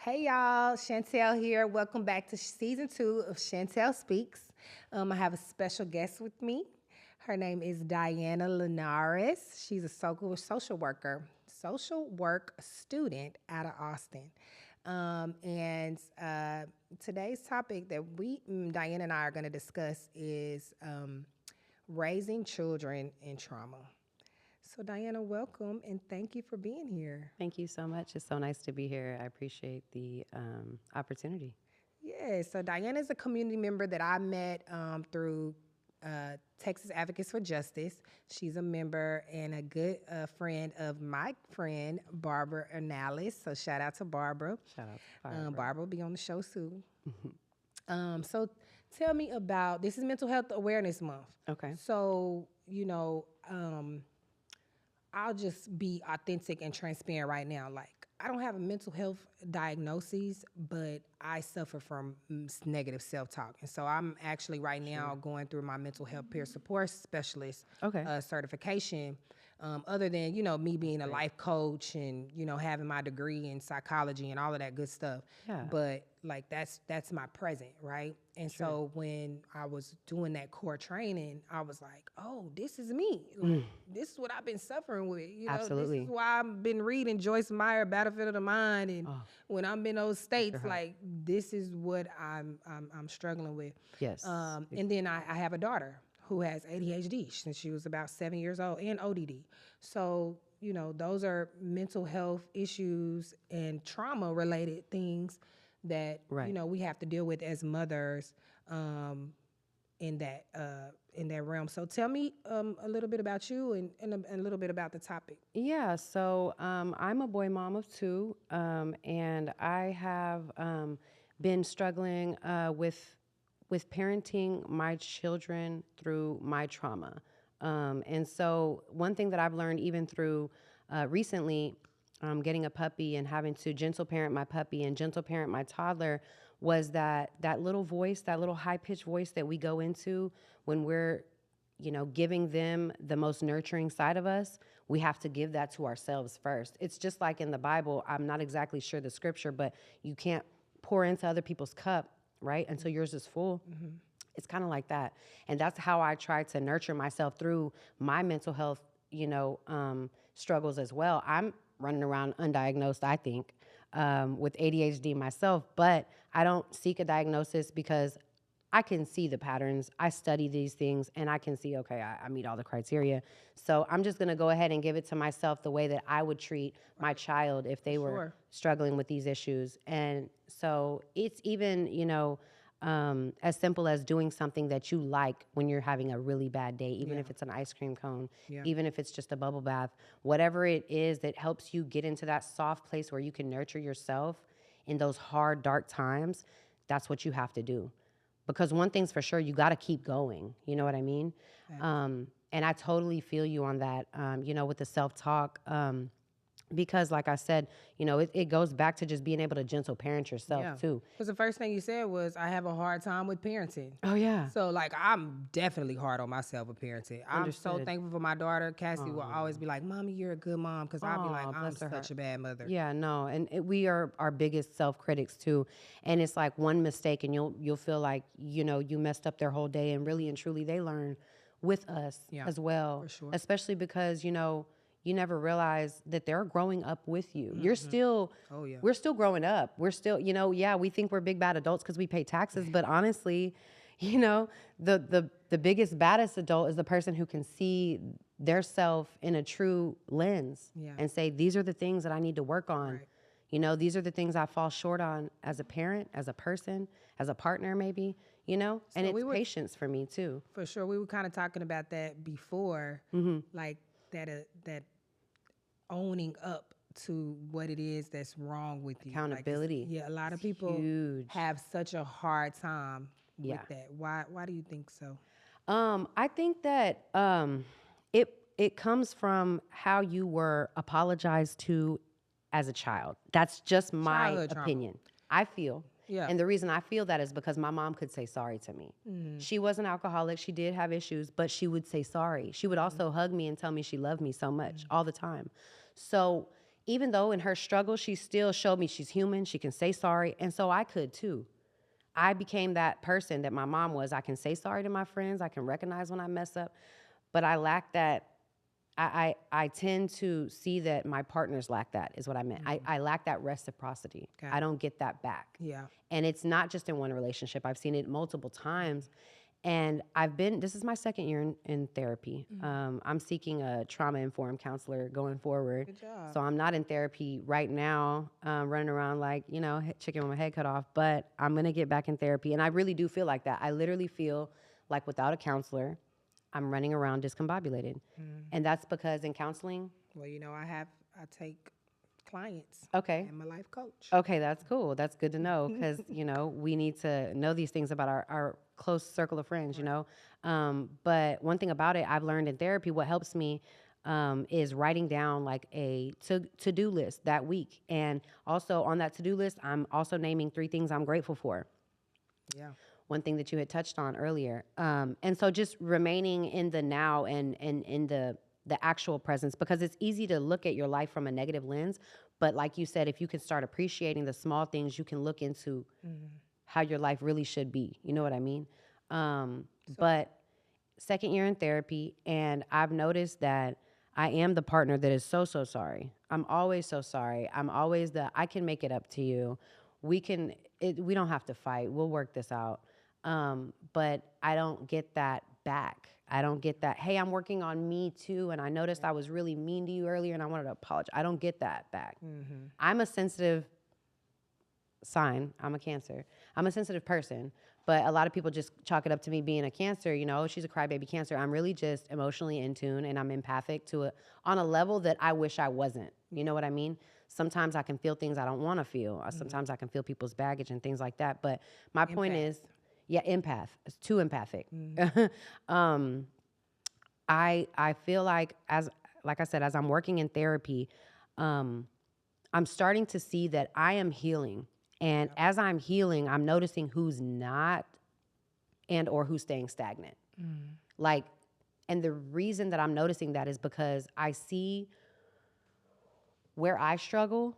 Hey y'all, Chantel here. Welcome back to season 2 of Chantel Speaks. I have a special guest with me. Her name is Diana Linares. She's a social worker, social work student out of Austin. And today's topic that Diana and I are going to discuss is raising children in trauma. So, Diana, welcome and thank you for being here. Thank you so much. It's so nice to be here. I appreciate the opportunity. Yeah, so Diana is a community member that I met through Texas Advocates for Justice. She's a member and a good friend of my friend, Barbara Linares. So shout out to Barbara. Shout out to Barbara. Barbara will be on the show soon. So tell me about, this is Mental Health Awareness Month. Okay. So, I'll just be authentic and transparent right now. Like, I don't have a mental health diagnosis, but I suffer from negative self-talk. And so I'm actually right now going through my mental health peer support specialist Okay. certification. Other than, me being a life coach and, having my degree in psychology and all of that good stuff. Yeah. But like that's my present, right? And so when I was doing that core training, I was like, oh, this is me. Like, this is what I've been suffering with. Absolutely. This is why I've been reading Joyce Meyer, Battlefield of the Mind, and when I'm in those states, like this is what I'm struggling with. Yes. And then I have a daughter who has ADHD since she was about 7 years old and ODD. So, those are mental health issues and trauma related things that, Right. we have to deal with as mothers in that realm. So tell me a little bit about you and a little bit about the topic. Yeah. So I'm a boy mom of two, and I have been struggling with parenting my children through my trauma. And so one thing that I've learned even through recently getting a puppy and having to gentle parent my puppy and gentle parent my toddler was that little voice, that little high-pitched voice that we go into when we're giving them the most nurturing side of us, we have to give that to ourselves first. It's just like in the Bible, I'm not exactly sure the scripture, but you can't pour into other people's cup, right, until yours is full. Mm-hmm. It's kind of like that. And that's how I try to nurture myself through my mental health, struggles as well. I'm running around undiagnosed, I think, with ADHD myself, but I don't seek a diagnosis because I can see the patterns. I study these things and I can see, okay, I meet all the criteria. So I'm just going to go ahead and give it to myself the way that I would treat my child if they were struggling with these issues. And so it's even, as simple as doing something that you like when you're having a really bad day, even if it's an ice cream cone, even if it's just a bubble bath, whatever it is that helps you get into that soft place where you can nurture yourself in those hard, dark times, that's what you have to do. Because one thing's for sure, you got to keep going. You know what I mean? And I totally feel you on that, with the self-talk. Because like I said, it goes back to just being able to gentle parent yourself too. Because the first thing you said was, I have a hard time with parenting. Oh, yeah. So, like, I'm definitely hard on myself with parenting. I'm so thankful for my daughter. Cassie will always be like, Mommy, you're a good mom. Because I'll be like, I'm such a bad mother. Yeah, no. And we are our biggest self-critics too. And it's like one mistake and you'll feel like, you messed up their whole day. And really and truly, they learn with us as well. For sure. Especially because, you never realize that they're growing up with you. You're still, we're still growing up. We're still, we think we're big bad adults because we pay taxes, but honestly, the biggest, baddest adult is the person who can see their self in a true lens and say, these are the things that I need to work on. Right. These are the things I fall short on as a parent, as a person, as a partner maybe, and it's patience for me too. For sure. We were kind of talking about that before, like, that owning up to what it is that's wrong with you. Accountability. Like, a lot of people have such a hard time with that. Why do you think so? I think that it comes from how you were apologized to as a child. That's just my opinion. I feel. Yeah. And the reason I feel that is because my mom could say sorry to me. She was an alcoholic. She did have issues, but she would say sorry. She would also hug me and tell me she loved me so much all the time. So even though in her struggle, she still showed me she's human, she can say sorry, and so I could too. I became that person that my mom was. I can say sorry to my friends, I can recognize when I mess up, but I lack that. I tend to see that my partners lack that, is what I meant. I lack that reciprocity. Got I it. don't get that back. Yeah. And it's not just in one relationship. I've seen it multiple times. And this is my second year in therapy. I'm seeking a trauma-informed counselor going forward. Good job. So I'm not in therapy right now, running around like, chicken with my head cut off, but I'm going to get back in therapy. And I really do feel like that. I literally feel like without a counselor, I'm running around discombobulated. And that's because in counseling. Well, I take clients. Okay. I'm a life coach. Okay, that's cool. That's good to know because, we need to know these things about our close circle of friends, But one thing about it, I've learned in therapy, what helps me is writing down like a to-do list that week. And also on that to-do list, I'm also naming 3 things I'm grateful for. Yeah. One thing that you had touched on earlier. And so just remaining in the now and in the actual presence, because it's easy to look at your life from a negative lens. But like you said, if you can start appreciating the small things, you can look into how your life really should be. You know what I mean? But second year in therapy, and I've noticed that I am the partner that is so sorry. I'm always so sorry. I'm always I can make it up to you. We don't have to fight. We'll work this out. But I don't get that back. I don't get that, hey, I'm working on me too, and I noticed I was really mean to you earlier and I wanted to apologize. I don't get that back. I'm a sensitive sign. I'm a Cancer. I'm a sensitive person, but a lot of people just chalk it up to me being a Cancer, she's a crybaby Cancer. I'm really just emotionally in tune, and I'm empathic to it on a level that I wish I wasn't. You know what I mean? Sometimes I can feel things I don't want to feel. Sometimes I can feel people's baggage and things like that. But my point is, yeah, empath. It's too empathic. I feel like like I said, as I'm working in therapy, I'm starting to see that I am healing. And as I'm healing, I'm noticing who's not and or who's staying stagnant. Like, and the reason that I'm noticing that is because I see where I struggle,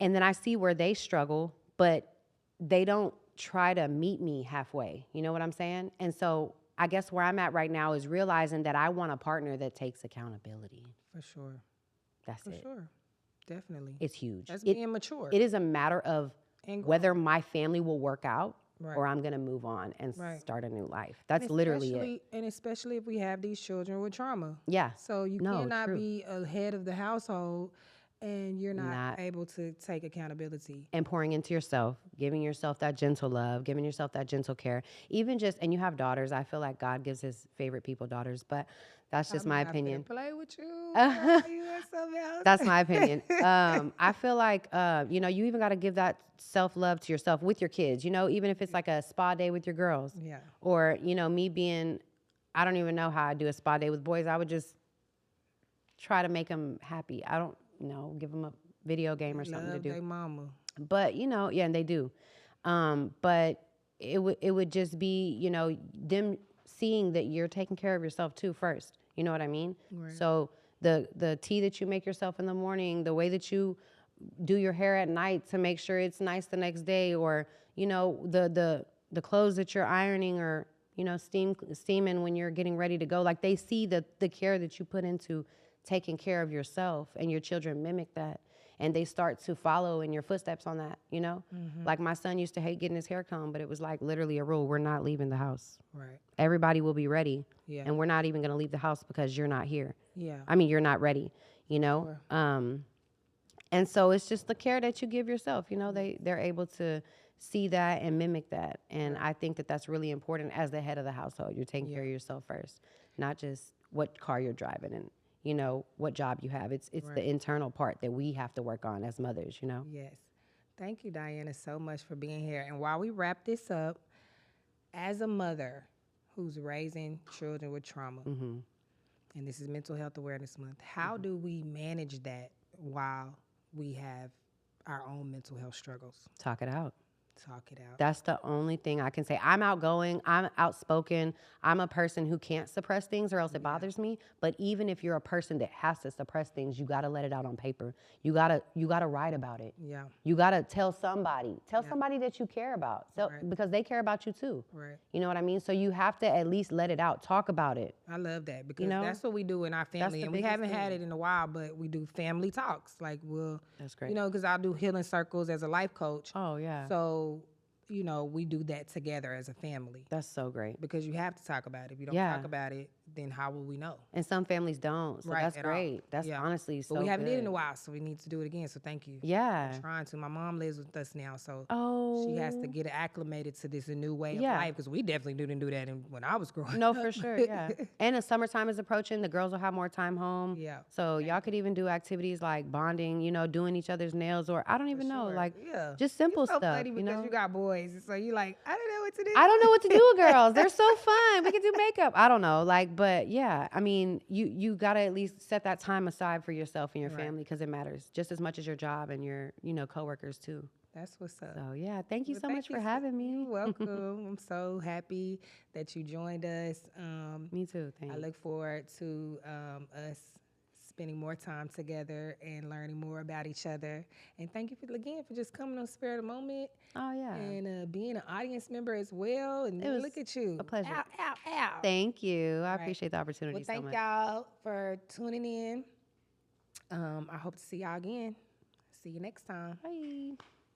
and then I see where they struggle, but they don't try to meet me halfway. You know what I'm saying? And so I guess where I'm at right now is realizing that I want a partner that takes accountability. For sure. That's it. For sure. Definitely. It's huge. That's being mature. It is a matter of whether my family will work out Right. or I'm going to move on and Right. start a new life. That's literally it. And especially if we have these children with trauma. Yeah. So you cannot be a head of the household and you're not able to take accountability. And pouring into yourself, giving yourself that gentle love, giving yourself that gentle care. Even just, and you have daughters. I feel like God gives his favorite people daughters, but that's just my opinion. Play with you. You or something else. That's my opinion. I feel like, you even got to give that self-love to yourself with your kids, even if it's like a spa day with your girls. Yeah. Or, me being, I don't even know how I do a spa day with boys. I would just try to make them happy. I don't give them a video game or something to do. Their mama. But, yeah, and they do. But it would just be, them seeing that you're taking care of yourself too first. You know what I mean? Right. So the tea that you make yourself in the morning, the way that you do your hair at night to make sure it's nice the next day, or, the clothes that you're ironing or, steaming when you're getting ready to go. Like, they see the care that you put into taking care of yourself, and your children mimic that. And they start to follow in your footsteps on that, Like, my son used to hate getting his hair combed, but it was like literally a rule. We're not leaving the house. Right. Everybody will be ready. Yeah. And we're not even going to leave the house because you're not here. Yeah. I mean, you're not ready, Sure. And so it's just the care that you give yourself, they're able to see that and mimic that. And I think that that's really important as the head of the household. You're taking care of yourself first, not just what car you're driving and, what job you have. It's the internal part that we have to work on as mothers, Yes. Thank you, Diana, so much for being here. And while we wrap this up, as a mother who's raising children with trauma, and this is Mental Health Awareness Month, how do we manage that while we have our own mental health struggles? Talk it out. Talk it out. That's the only thing I can say. I'm outgoing. I'm outspoken. I'm a person who can't suppress things or else it bothers me. But even if you're a person that has to suppress things, you got to let it out on paper. You gotta write about it. Yeah. You got to tell somebody. Tell somebody that you care about. So, Right. because they care about you too. Right. You know what I mean? So you have to at least let it out. Talk about it. I love that because know? that's what we do in our family, the and we biggest haven't had thing. it in a while. But we do family talks. Like That's great. you know, because I'll do healing circles as a life coach. Oh, yeah. So, you know, we do that together as a family That's so great. because you have to talk about it. If you don't Yeah. talk about it, then how will we know? And some families don't. So Right, that's at all. great. That's Yeah. honestly so But we haven't did it in a good. while, so we need to do it again. So thank you. Yeah. I'm trying to. My mom lives with us now, so Oh. she has to get acclimated to this new way of Yeah. life because we definitely didn't do that when I was growing No, up. for sure, yeah. And the summertime is approaching. The girls will have more time home. Yeah, So y'all could even do activities like bonding, you know, doing each other's nails, or I don't even know, Sure. like Yeah. just simple It's so stuff, funny you because know. you got boys, so you like, I don't know what to do. I don't know what to do with girls. They're so fun. We can do makeup. I don't know, like, but yeah. I mean, you gotta at least set that time aside for yourself and your Right. family because it matters just as much as your job and your, you know, coworkers too. That's what's up. So yeah, thank you Well, so thank much you for having me. You're welcome. I'm so happy that you joined us. Me too. I Thanks. look forward to us spending more time together and learning more about each other. And thank you again for just coming on Spare the Moment Oh yeah. and being an audience member as well. And It was look at you. a pleasure. Ow, ow, ow. Thank you. I Right. appreciate the opportunity Well, so thank much. y'all for tuning in. I hope to see y'all again. See you next time. Bye.